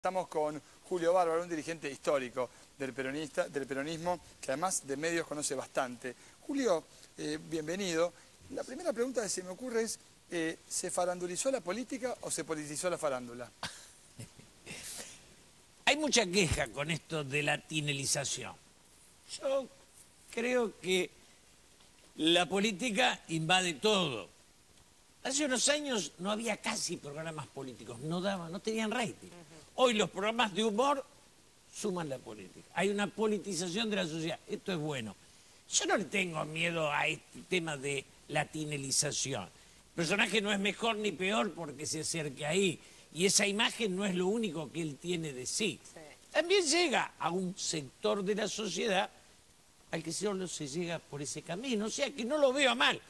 Estamos con Julio Bárbaro, un dirigente histórico del peronismo, que además de medios conoce bastante. Julio, bienvenido. La primera pregunta que se me ocurre es, ¿se farandulizó la política o se politizó la farándula? Hay mucha queja con esto de la tinelización. Yo creo que la política invade todo. Hace unos años no había casi programas políticos, no tenían rating. Hoy los programas de humor suman la política. Hay una politización de la sociedad. Esto es bueno. Yo no le tengo miedo a este tema de la tinelización. El personaje no es mejor ni peor porque se acerque ahí. Y esa imagen no es lo único que él tiene de sí. También llega a un sector de la sociedad al que solo se llega por ese camino. O sea que no lo veo mal.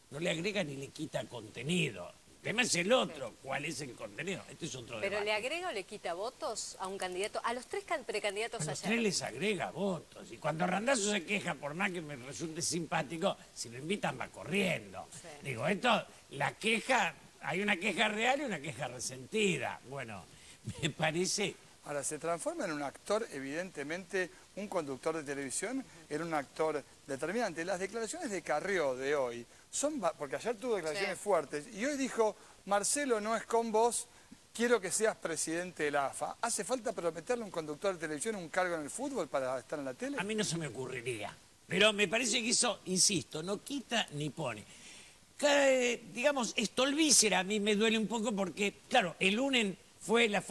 No le agrega ni le quita contenido. El tema es el otro. ¿Cuál es el contenido? Este es otro debate. ¿Pero le agrega o le quita votos a un candidato? A los tres precandidatos a los tres les agrega votos. Y cuando Randazzo se queja, por más que me resulte simpático, si lo invitan va corriendo. Sí. Digo, esto, la queja, hay una queja real y una queja resentida. Bueno, me parece... Ahora, se transforma en un actor, evidentemente, un conductor de televisión, en un actor determinante. Las declaraciones de Carrió de hoy son... Porque ayer tuvo declaraciones fuertes y hoy dijo, Marcelo no es con vos, quiero que seas presidente de la AFA. ¿Hace falta prometerle a un conductor de televisión un cargo en el fútbol para estar en la tele? A mí no se me ocurriría. Pero me parece que eso, insisto, no quita ni pone. Digamos, Stolbizer a mí me duele un poco porque, claro, el UNEN fue la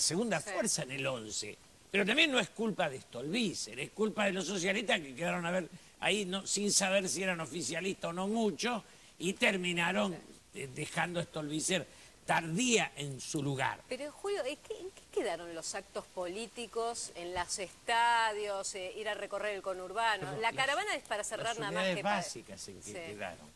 segunda fuerza en el 11. Pero también no es culpa de Stolbizer, es culpa de los socialistas que quedaron a ver ahí sin saber si eran oficialistas o no mucho y terminaron dejando a Stolbizer tardía en su lugar. Pero Julio, ¿en qué quedaron los actos políticos en los estadios, ir a recorrer el conurbano? Pero la caravana es para cerrar nada más que... básicas en que quedaron.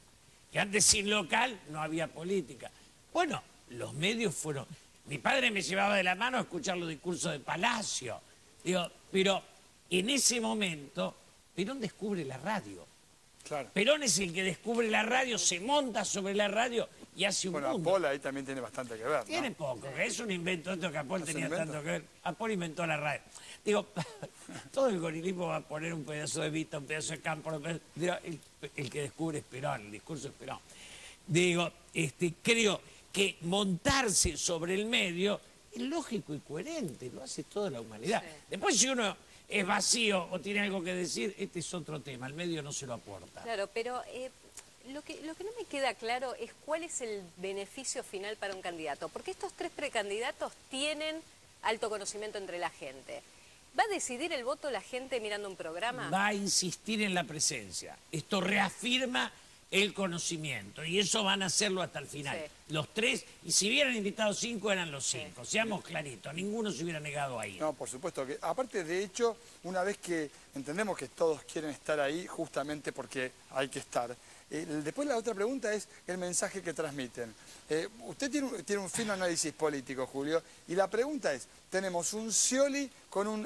Que antes sin local no había política. Bueno, los medios fueron... Mi padre me llevaba de la mano a escuchar los discursos de Palacio. Digo, pero en ese momento Perón descubre la radio. Claro. Perón es el que descubre la radio, se monta sobre la radio y hace un mundo. Bueno, Apol ahí también tiene bastante que ver, ¿no? Tiene poco, que es un invento, esto que Apol tenía tanto que ver. Apol inventó la radio. Digo, todo el gorilismo va a poner un pedazo de Vita, un pedazo de Campo, digo, el que descubre es Perón, el discurso es Perón. Digo, creo que montarse sobre el medio es lógico y coherente, lo hace toda la humanidad. Sí. Después si uno es vacío o tiene algo que decir, este es otro tema, el medio no se lo aporta. Claro, pero lo que no me queda claro es cuál es el beneficio final para un candidato, porque estos tres precandidatos tienen alto conocimiento entre la gente. ¿Va a decidir el voto la gente mirando un programa? Va a insistir en la presencia. Esto reafirma el conocimiento, y eso van a hacerlo hasta el final. Sí. Los tres, y si hubieran invitado 5, eran los 5, seamos claritos, ninguno se hubiera negado ahí. No, por supuesto que, aparte de hecho, una vez que entendemos que todos quieren estar ahí, justamente porque hay que estar, después la otra pregunta es el mensaje que transmiten. Usted tiene un fino análisis político, Julio, y la pregunta es, tenemos un Scioli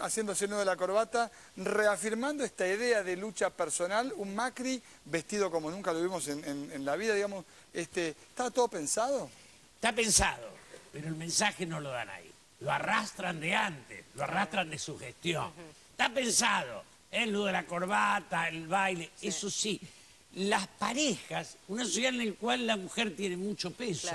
haciéndose el nudo de la corbata, reafirmando esta idea de lucha personal, un Macri vestido como nunca lo vimos en la vida, digamos, ¿está todo pensado? Está pensado, pero el mensaje no lo dan ahí. Lo arrastran de antes, lo arrastran de su gestión. Está pensado, el nudo de la corbata, el baile, eso sí. Las parejas, una sociedad en la cual la mujer tiene mucho peso,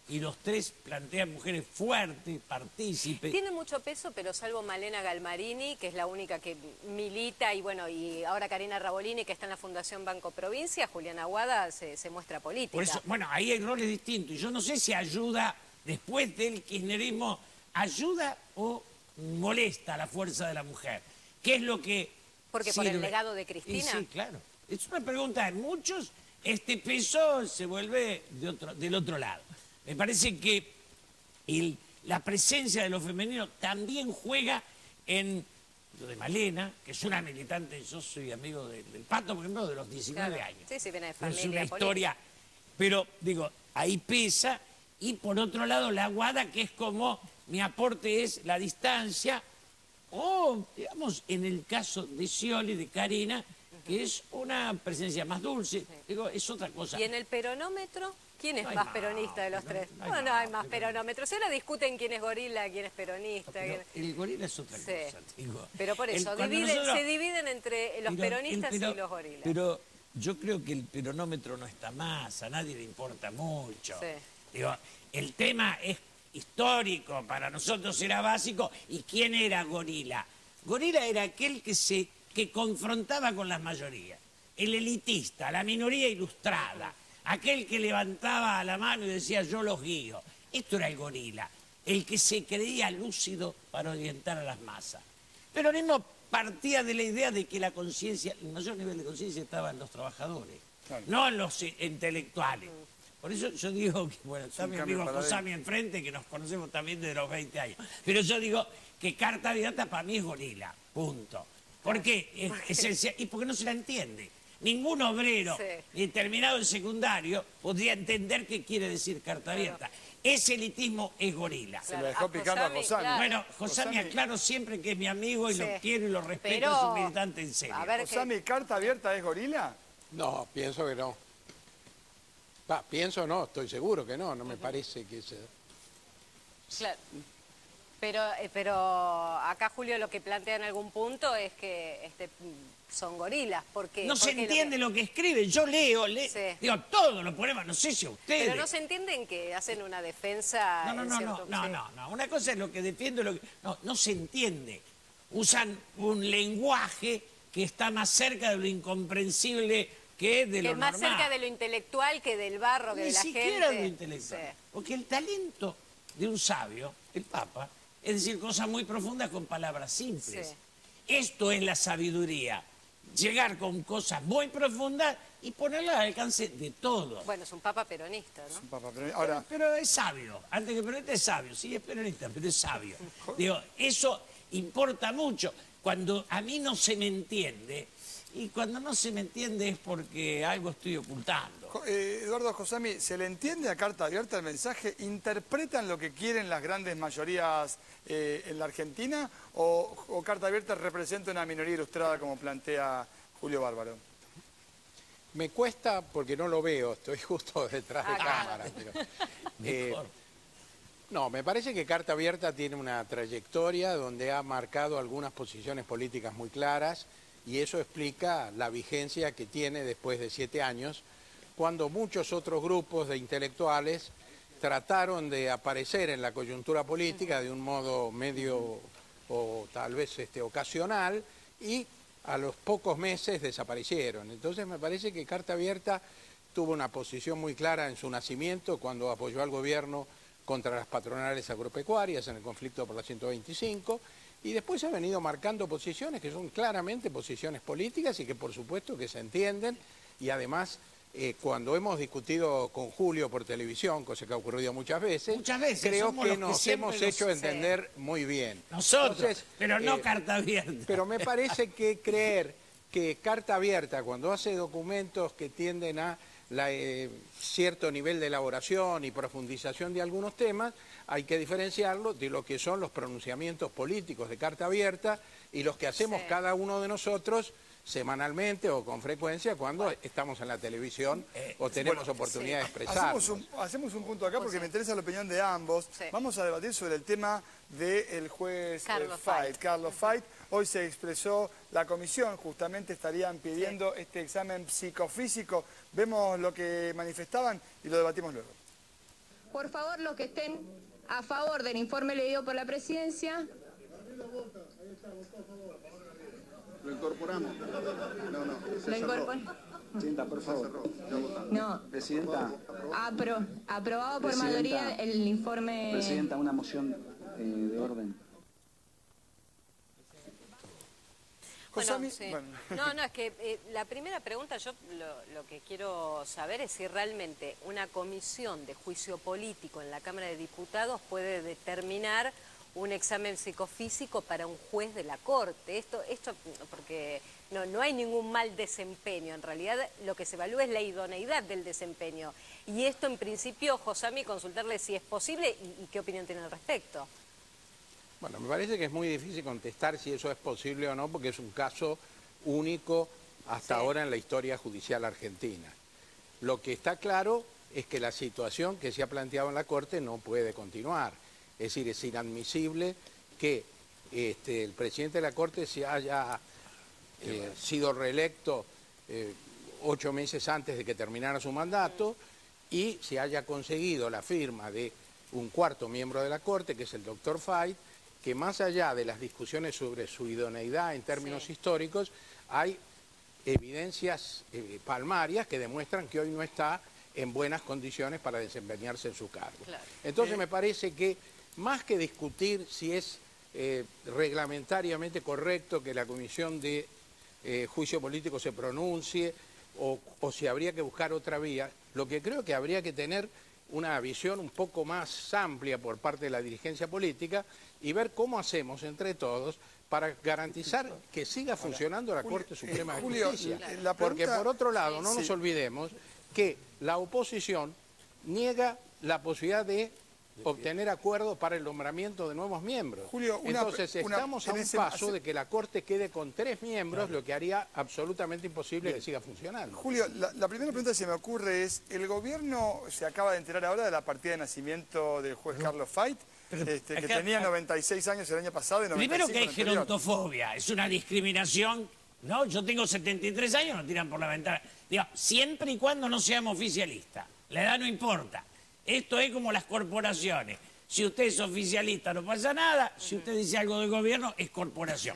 y los tres plantean mujeres fuertes, partícipes. Tiene mucho peso, pero salvo Malena Galmarini, que es la única que milita, y bueno, y ahora Karina Rabolini, que está en la Fundación Banco Provincia, Juliana Aguada se muestra política. Por eso, bueno, ahí hay roles distintos, y yo no sé si ayuda, después del kirchnerismo, ayuda o molesta la fuerza de la mujer. ¿Qué es lo que Porque sirve? Por el legado de Cristina. Sí, claro. Es una pregunta de muchos, este peso se vuelve del otro lado. Me parece que la presencia de lo femenino también juega en lo de Malena, que es una militante, yo soy amigo del Pato, por ejemplo, de los 19 años. Sí, viene de familia. Es una historia, pero digo, ahí pesa, y por otro lado la Aguada, que es como mi aporte es la distancia, o digamos, en el caso de Scioli, de Karina, que es una presencia más dulce, digo, es otra cosa. ¿Y en el peronómetro ¿Quién es No hay más más, peronista de los tres? no hay No, no más, hay más peronómetros. Ahora discuten quién es gorila, quién es peronista. Pero el gorila es otra Sí. cosa, digo. Pero por eso, Cuando se dividen entre los peronistas y los gorilas. Pero yo creo que el peronómetro no está más, a nadie le importa mucho. Sí. Digo, el tema es histórico, para nosotros era básico. ¿Y quién era gorila? Gorila era aquel que confrontaba con las mayorías. El elitista, la minoría ilustrada, aquel que levantaba la mano y decía yo los guío. Esto era el gorila, el que se creía lúcido para orientar a las masas. Pero el peronismo partía de la idea de que la conciencia, el mayor nivel de conciencia estaba en los trabajadores, Claro. no en los intelectuales. Por eso yo digo que, bueno, está mi amigo Josami enfrente, que nos conocemos también desde los 20 años. Pero yo digo que Carta Abierta para mí es gorila, punto. ¿Por qué? Es esencial, y porque no se la entiende. Ningún obrero, ni terminado el secundario, podría entender qué quiere decir Carta Abierta. Ese elitismo es gorila. Se lo dejó picando a Josami. claro. Bueno, Josami aclaro siempre que es mi amigo y lo quiero y lo respeto, Pero, es un militante en serio. a ver, Josami, ¿Carta Abierta es gorila? No, pienso que no. Pienso no, estoy seguro que no, no me parece que sea. Claro. Pero acá Julio lo que plantea en algún punto es que son gorilas. Porque No se entiende lo que escribe, yo leo, Sí. digo, todo lo ponemos, no sé si a ustedes. Pero no se entienden que hacen una defensa. No. Una cosa es lo que defiendo, no se entiende. Usan un lenguaje que está más cerca de lo incomprensible que de lo Que es más normal. cerca de lo intelectual que del barro, que Ni de la gente. siquiera de lo intelectual. Sí. Porque el talento de un sabio, el Papa, es decir cosas muy profundas con palabras simples. Sí. Esto es la sabiduría. Llegar con cosas muy profundas y ponerlas al alcance de todos. Bueno, es un papa peronista, ¿no? Papá, pero ahora, Pero es sabio. Antes que peronista es sabio. Sí, es peronista, pero es sabio. Digo, eso importa mucho. Cuando a mí no se me entiende, y cuando no se me entiende es porque algo estoy ocultando. Eduardo Josami, ¿se le entiende a Carta Abierta el mensaje? ¿Interpretan lo que quieren las grandes mayorías en la Argentina? ¿O Carta Abierta representa una minoría ilustrada como plantea Julio Bárbaro? Me cuesta porque no lo veo, estoy justo detrás de Claro. cámara. Pero, Mejor. no, me parece que Carta Abierta tiene una trayectoria donde ha marcado algunas posiciones políticas muy claras y eso explica la vigencia que tiene después de 7 años, cuando muchos otros grupos de intelectuales trataron de aparecer en la coyuntura política de un modo medio o tal vez ocasional y a los pocos meses desaparecieron. Entonces me parece que Carta Abierta tuvo una posición muy clara en su nacimiento cuando apoyó al gobierno contra las patronales agropecuarias en el conflicto por la 125 y después ha venido marcando posiciones que son claramente posiciones políticas y que por supuesto que se entienden y además cuando hemos discutido con Julio por televisión, cosa que ha ocurrido muchas veces, creo somos que los que nos siempre hemos nos- hecho entender muy bien. Nosotros, Entonces, pero no Carta Abierta. pero me parece que creer que Carta Abierta, cuando hace documentos que tienden a cierto nivel de elaboración y profundización de algunos temas, hay que diferenciarlo de lo que son los pronunciamientos políticos de Carta Abierta y los que hacemos cada uno de nosotros semanalmente o con frecuencia cuando estamos en la televisión o tenemos oportunidad de expresarnos. Hacemos un punto acá porque me interesa la opinión de ambos. Sí. Vamos a debatir sobre el tema del juez Carlos Fait. Carlos Fait. Hoy se expresó la comisión, justamente estarían pidiendo este examen psicofísico. Vemos lo que manifestaban y lo debatimos luego. Por favor, los que estén a favor del informe leído por la presidencia. Lo incorporamos. No, ¿Lo incorporan? Presidenta, por favor. No. Presidenta, Aprobado por Presidenta. mayoría el informe. Presidenta, una moción de orden. Josami, sí. bueno. No, es que la primera pregunta, yo lo que quiero saber es si realmente una comisión de juicio político en la Cámara de Diputados puede determinar un examen psicofísico para un juez de la Corte. Esto porque no hay ningún mal desempeño, en realidad lo que se evalúa es la idoneidad del desempeño. Y esto en principio, Josami, consultarle si es posible y qué opinión tiene al respecto. Bueno, me parece que es muy difícil contestar si eso es posible o no, porque es un caso único hasta ahora en la historia judicial argentina. Lo que está claro es que la situación que se ha planteado en la Corte no puede continuar. Es decir, es inadmisible que el presidente de la Corte se haya sido reelecto 8 meses antes de que terminara su mandato y se haya conseguido la firma de un cuarto miembro de la Corte, que es el doctor Fait, que más allá de las discusiones sobre su idoneidad en términos históricos, hay evidencias palmarias que demuestran que hoy no está en buenas condiciones para desempeñarse en su cargo. Claro. Entonces me parece que más que discutir si es reglamentariamente correcto que la Comisión de Juicio Político se pronuncie o si habría que buscar otra vía, lo que creo que habría que tener una visión un poco más amplia por parte de la dirigencia política y ver cómo hacemos entre todos para garantizar que siga funcionando la Corte Suprema de Justicia. Porque por otro lado, no nos olvidemos que la oposición niega la posibilidad de obtener acuerdos para el nombramiento de nuevos miembros. Julio, entonces estamos a un paso de que la Corte quede con 3 miembros, lo que haría absolutamente imposible que siga funcionando. Julio, la primera pregunta que se me ocurre es, ¿el gobierno se acaba de enterar ahora de la partida de nacimiento del juez Carlos Fait? Que tenía 96 años el año pasado y 95 primero que hay el anterior. gerontofobia, es una discriminación, ¿no? Yo tengo 73 años, nos tiran por la ventana. Digo, siempre y cuando no seamos oficialistas, la edad no importa. Esto es como las corporaciones. Si usted es oficialista no pasa nada, si usted dice algo del gobierno es corporación.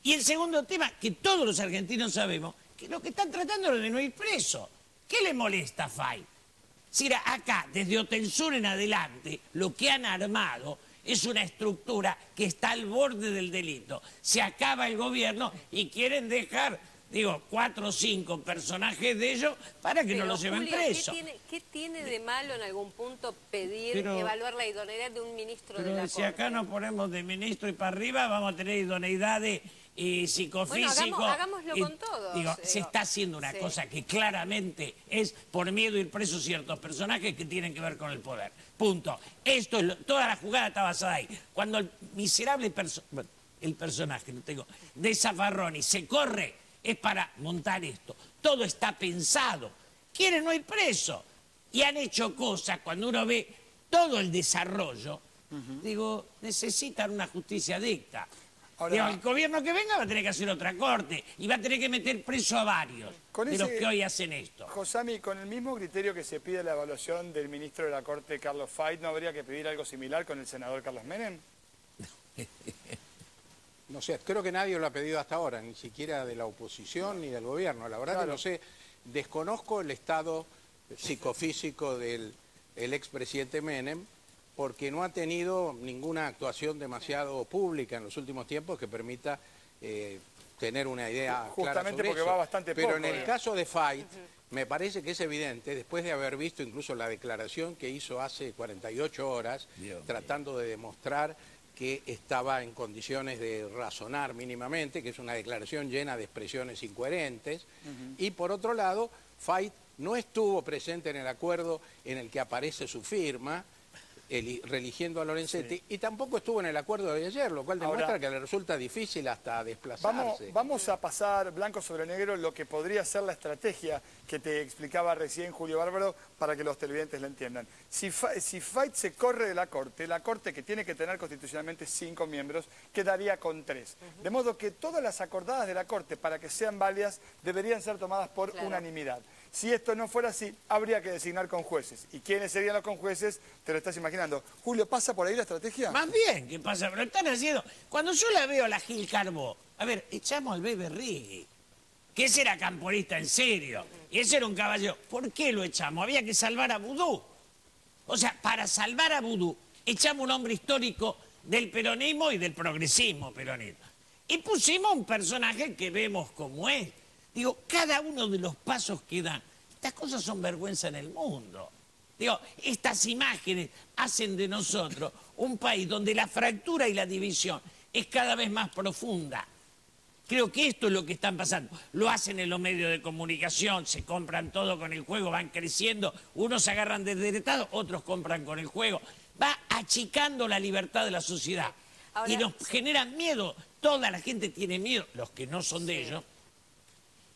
Y el segundo tema, que todos los argentinos sabemos, que lo que están tratando es de no ir preso. ¿Qué le molesta a Fait? Si acá, desde Hotel Sur en adelante, lo que han armado es una estructura que está al borde del delito. Se acaba el gobierno y quieren dejar, 4 o 5 personajes de ellos para que no los lleven presos. ¿Qué tiene de malo en algún punto pedir, evaluar la idoneidad de un ministro de la Corte? Si acá nos ponemos de ministro y para arriba, vamos a tener idoneidad de psicofísico. Bueno, hagámoslo con todos. Se está haciendo una cosa que claramente es por miedo ir presos ciertos personajes que tienen que ver con el poder. Punto. Esto es toda la jugada está basada ahí. Cuando el miserable personaje de Zaffaroni se corre, es para montar esto. Todo está pensado. Quieren no ir preso. Y han hecho cosas, cuando uno ve todo el desarrollo, necesitan una justicia dicta. Ahora, el gobierno que venga va a tener que hacer otra corte y va a tener que meter preso a varios de los que hoy hacen esto. Josami, con el mismo criterio que se pide la evaluación del ministro de la Corte, Carlos Fait, ¿no habría que pedir algo similar con el senador Carlos Menem? No sé, creo que nadie lo ha pedido hasta ahora, ni siquiera de la oposición ni del gobierno. La verdad que no sé, desconozco el estado psicofísico del expresidente Menem, porque no ha tenido ninguna actuación demasiado pública en los últimos tiempos que permita tener una idea clara sobre porque eso. Va bastante Pero poco, en el caso de Fait, me parece que es evidente, después de haber visto incluso la declaración que hizo hace 48 horas, tratando de demostrar que estaba en condiciones de razonar mínimamente, que es una declaración llena de expresiones incoherentes, y por otro lado, Fait no estuvo presente en el acuerdo en el que aparece su firma, reeligiendo a Lorenzetti, y tampoco estuvo en el acuerdo de ayer, lo cual demuestra que le resulta difícil hasta desplazarse. Vamos a pasar blanco sobre negro lo que podría ser la estrategia que te explicaba recién Julio Bárbaro para que los televidentes la entiendan. Si Fait se corre de la Corte que tiene que tener constitucionalmente 5 miembros, quedaría con 3. De modo que todas las acordadas de la Corte, para que sean válidas, deberían ser tomadas por unanimidad. Si esto no fuera así, habría que designar con jueces. ¿Y quiénes serían los conjueces? Te lo estás imaginando. Julio, ¿pasa por ahí la estrategia? Más bien, ¿qué pasa? Pero están haciendo... Cuando yo la veo a la Gil Carbó, a ver, echamos al Bebe Rigui, que ese era camporista en serio, y ese era un caballero. ¿Por qué lo echamos? Había que salvar a Vudú. O sea, para salvar a Vudú, echamos un hombre histórico del peronismo y del progresismo peronista. Y pusimos un personaje que vemos como es. Cada uno de los pasos que dan, estas cosas son vergüenza en el mundo. Estas imágenes hacen de nosotros un país donde la fractura y la división es cada vez más profunda. Creo que esto es lo que están pasando. Lo hacen en los medios de comunicación, se compran todo con el juego, van creciendo, unos se agarran desde el Estado, otros compran con el juego. Va achicando la libertad de la sociedad. Ahora, y nos generan miedo. Toda la gente tiene miedo, los que no son de ellos,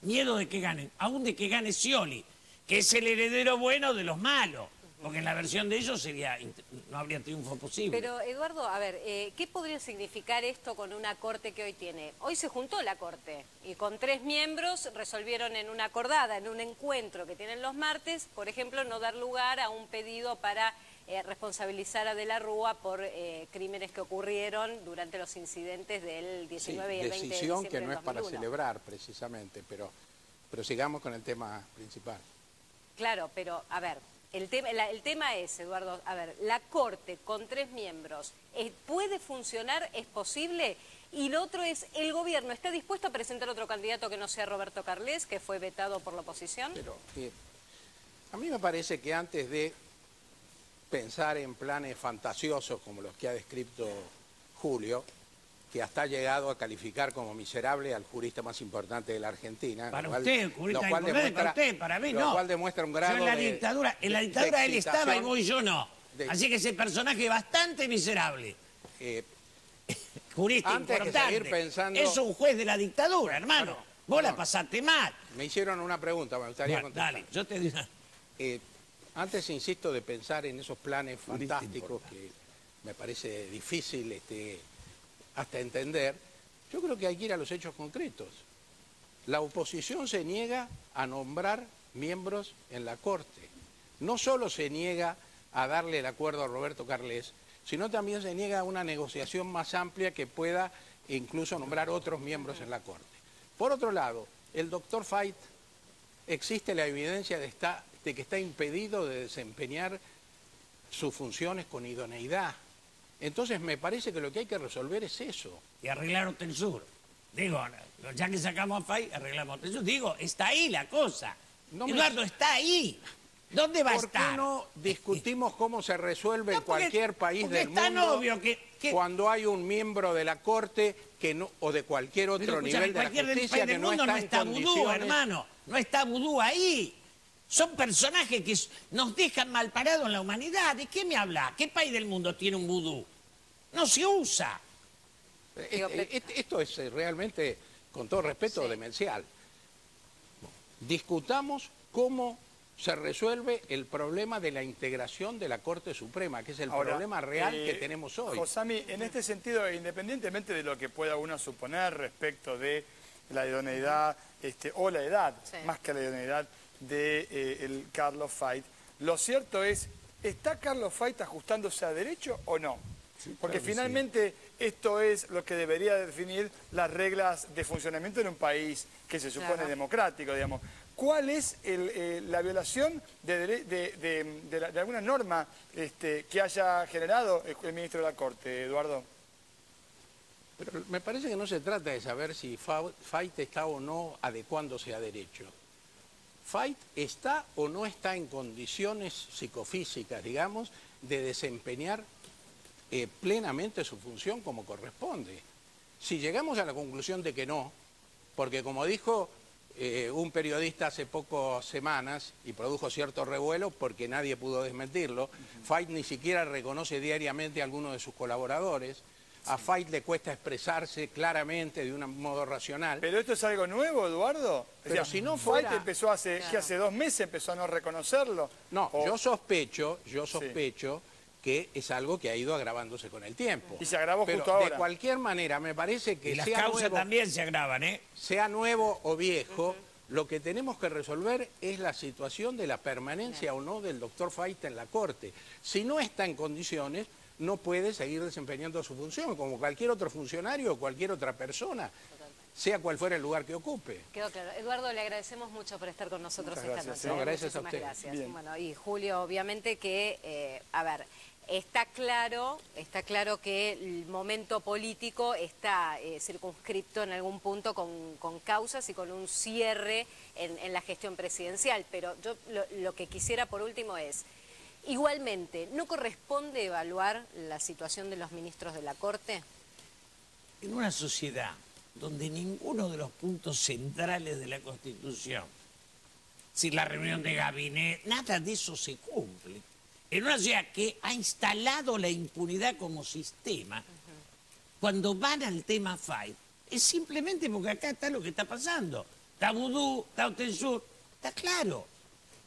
miedo de que ganen, aún de que gane Scioli. que es el heredero bueno de los malos, porque en la versión de ellos no habría triunfo posible. Pero, Eduardo, a ver, ¿qué podría significar esto con una corte que hoy tiene? Hoy se juntó la corte y con 3 miembros resolvieron en una acordada, en un encuentro que tienen los martes, por ejemplo, no dar lugar a un pedido para responsabilizar a De la Rúa por crímenes que ocurrieron durante los incidentes del 19 y el 20 de diciembre decisión que no del es para 2001. celebrar precisamente, pero sigamos con el tema principal. Claro, pero a ver, el tema es, Eduardo, a ver, la Corte con 3 miembros, ¿puede funcionar? ¿Es posible? Y lo otro es, ¿el gobierno está dispuesto a presentar otro candidato que no sea Roberto Carles, que fue vetado por la oposición? Pero a mí me parece que antes de pensar en planes fantasiosos como los que ha descrito Julio, que hasta ha llegado a calificar como miserable al jurista más importante de la Argentina. Para lo cual- usted, jurista lo cual importante, demuestra- para usted, para mí no. Lo cual demuestra un grado Yo en la de- dictadura, en la de dictadura él estaba y excitación. vos y yo no. Así que ese personaje es bastante miserable. Jurista Antes que importante. seguir pensando- Es un juez de la dictadura, hermano. Bueno, Vos la perdón. pasaste mal. Me hicieron una pregunta, me gustaría Bueno, contestar. dale, yo te digo. Antes, insisto, de pensar en esos planes fantásticos que me parece difícil hasta entender, yo creo que hay que ir a los hechos concretos. La oposición se niega a nombrar miembros en la Corte. No solo se niega a darle el acuerdo a Roberto Carles, sino también se niega a una negociación más amplia que pueda incluso nombrar otros miembros en la Corte. Por otro lado, el doctor Fait, existe la evidencia de que está impedido de desempeñar sus funciones con idoneidad. Entonces me parece que lo que hay que resolver es eso. Y arreglar Hotel Sur. Digo, ya que sacamos a Fay, arreglamos Hotel Sur. Digo, está ahí la cosa. No me- Eduardo, está ahí. ¿Dónde va a ¿Por qué estar? no discutimos cómo se resuelve No, en porque- cualquier país porque del es tan mundo obvio que- cuando hay un miembro de la Corte que no, o de cualquier otro Pero, escúchame, nivel de la cualquier justicia país que del no mundo está no en está vudú, condiciones... hermano. No está vudú ahí. Son personajes que nos dejan mal parados en la humanidad. ¿De qué me habla? ¿Qué país del mundo tiene un vudú? No se usa. Esto es realmente, con todo respeto, Sí. demencial. Discutamos cómo se resuelve el problema de la integración de la Corte Suprema, que es el Ahora, problema real que tenemos hoy. Josami, en este sentido, independientemente de lo que pueda uno suponer respecto de la idoneidad o la edad, Sí. más que la idoneidad de el Carlos Fait, lo cierto es, ¿está Carlos Fait ajustándose a derecho o no? Porque finalmente esto es lo que debería definir las reglas de funcionamiento en un país que se supone Claro. democrático, digamos. ¿Cuál es la violación de alguna norma que haya generado el ministro de la Corte, Eduardo? Pero me parece que no se trata de saber si Fait está o no adecuándose a derecho. Fait está o no está en condiciones psicofísicas, digamos, de desempeñar plenamente su función como corresponde. Si llegamos a la conclusión de que no, porque como dijo un periodista hace pocas semanas y produjo cierto revuelo porque nadie pudo desmentirlo, Fait ni siquiera reconoce diariamente a alguno de sus colaboradores, a Fait le cuesta expresarse claramente de un modo racional. ¿Pero esto es algo nuevo, Eduardo? Pero si no fuera- Fait empezó que hace 2 meses empezó a no reconocerlo. No, O- yo sospecho que es algo que ha ido agravándose con el tiempo. Y se agravó Pero justo ahora. de cualquier manera, me parece que Y las sea causas nuevo, también se agravan, ¿eh? sea nuevo o viejo, lo que tenemos que resolver es la situación de la permanencia o no del doctor Fait en la Corte. Si no está en condiciones, no puede seguir desempeñando su función, como cualquier otro funcionario o cualquier otra persona, sea cual fuera el lugar que ocupe. Quedó claro. Eduardo, le agradecemos mucho por estar con nosotros Muchas esta gracias, noche. ¿eh? No, gracias a Muchísimas usted. gracias. Bien. Bueno, y Julio, obviamente que, está claro que el momento político está circunscripto en algún punto con causas y con un cierre en la gestión presidencial. Pero yo lo que quisiera por último es, igualmente, ¿no corresponde evaluar la situación de los ministros de la Corte? En una sociedad donde ninguno de los puntos centrales de la Constitución, si la reunión de gabinete, nada de eso se cumple. En una sociedad que ha instalado la impunidad como sistema, cuando van al tema Fait, es simplemente porque acá está lo que está pasando. Está Vudú, está Hotel Sur, está claro.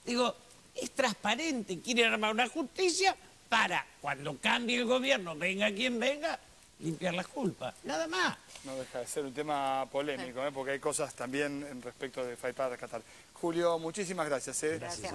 Digo, es transparente, quieren armar una justicia para, cuando cambie el gobierno, venga quien venga, limpiar las culpas, nada más. No deja de ser un tema polémico, porque hay cosas también en respecto de FAI para rescatar. Julio, muchísimas gracias. Gracias.